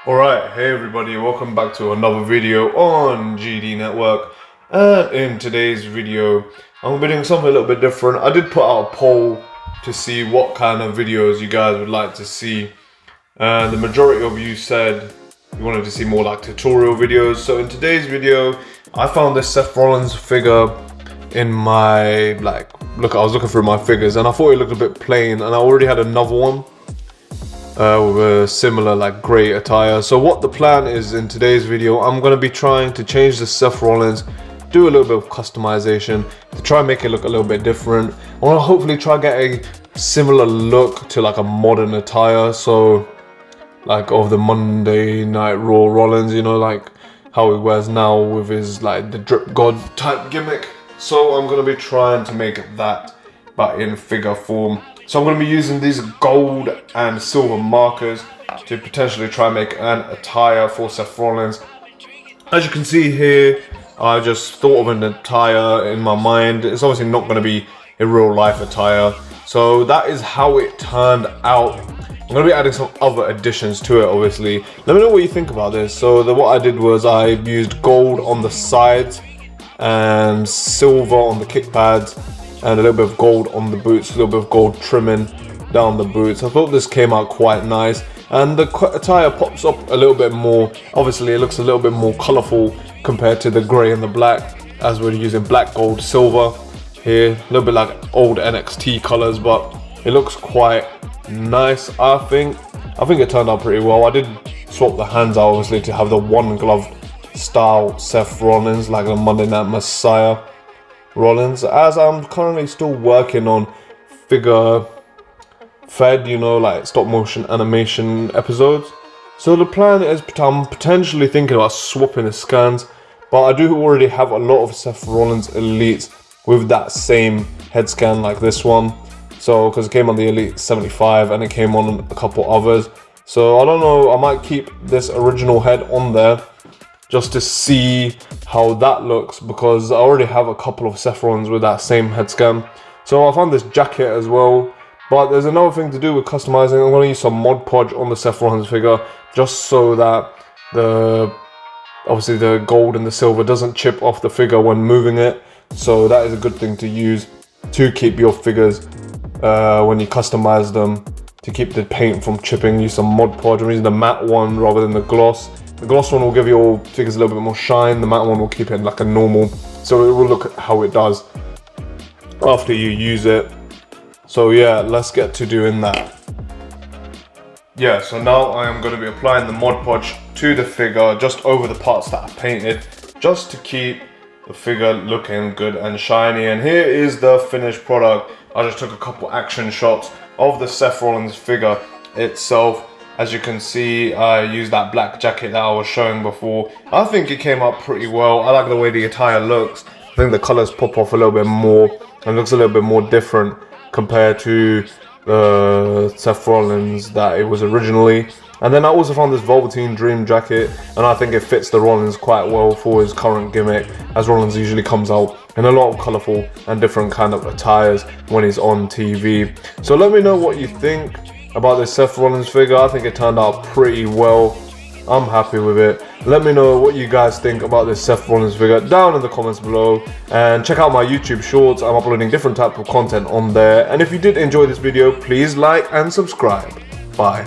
Alright, hey everybody, welcome back to another video on GD Network. And in today's video, I'm going to be doing something a little bit different. I did put out a poll to see what kind of videos you guys would like to see. And the majority of you said you wanted to see more like tutorial videos. So in today's video, I found this Seth Rollins figure in my, I was looking through my figures and I thought it looked a bit plain, and I already had another one with a similar grey attire. So what the plan is in today's video, I'm going to be trying to change the Seth Rollins, do a little bit of customization to try and make it look a little bit different. I want to hopefully try and get a similar look to a modern attire, so of the Monday Night Raw Rollins, you know, how he wears now with his the drip god type gimmick. So I'm going to be trying to make that, but in figure form. So I'm going to be using these gold and silver markers to potentially try and make an attire for Seth Rollins. As you can see here, I just thought of an attire in my mind. It's obviously not going to be a real life attire. So that is how it turned out. I'm going to be adding some other additions to it, obviously. Let me know what you think about this. So what I did was I used gold on the sides and silver on the kick pads, and a little bit of gold on the boots, a little bit of gold trimming down the boots. I thought this came out quite nice, and the attire pops up a little bit more. Obviously it looks a little bit more colourful compared to the grey and the black, as we're using black, gold, silver here. A little bit like old NXT colours, but it looks quite nice. I think it turned out pretty well. I did swap the hands out obviously to have the one glove style Seth Rollins, like the Monday Night Messiah Rollins, as I'm currently still working on figure fed, you know, stop motion animation episodes. So the plan is I'm potentially thinking about swapping the scans, but I do already have a lot of Seth Rollins elites with that same head scan like this one. So because it came on the Elite 75 and it came on a couple others, so I don't know, I might keep this original head on there just to see how that looks, because I already have a couple of Seth Rollins with that same head scan. So I found this jacket as well, but there's another thing to do with customizing. I'm going to use some Mod Podge on the Seth Rollins figure, just so that obviously the gold and the silver doesn't chip off the figure when moving it. So that is a good thing to use to keep your figures when you customize them, to keep the paint from chipping. Use some Mod Podge. I'm using the matte one rather than the gloss. The gloss one will give your figures a little bit more shine. The matte one will keep it like a normal, so it will look how it does after you use it. So yeah, let's get to doing that. Yeah, so now I am going to be applying the Mod Podge to the figure just over the parts that I painted, just to keep the figure looking good and shiny. And here is the finished product. I just took a couple action shots of the Seth Rollins figure itself. As you can see, I used that black jacket that I was showing before. I think it came out pretty well. I like the way the attire looks. I think the colours pop off a little bit more and looks a little bit more different compared to the Seth Rollins that it was originally. And then I also found this Velveteen Dream jacket, and I think it fits the Rollins quite well for his current gimmick, as Rollins usually comes out in a lot of colourful and different kind of attires when he's on TV. So let me know what you think about this Seth Rollins figure. I think it turned out pretty well. I'm happy with it. Let me know what you guys think about this Seth Rollins figure down in the comments below, and check out my YouTube shorts. I'm uploading different type of content on there, and if you did enjoy this video, please like and subscribe. Bye.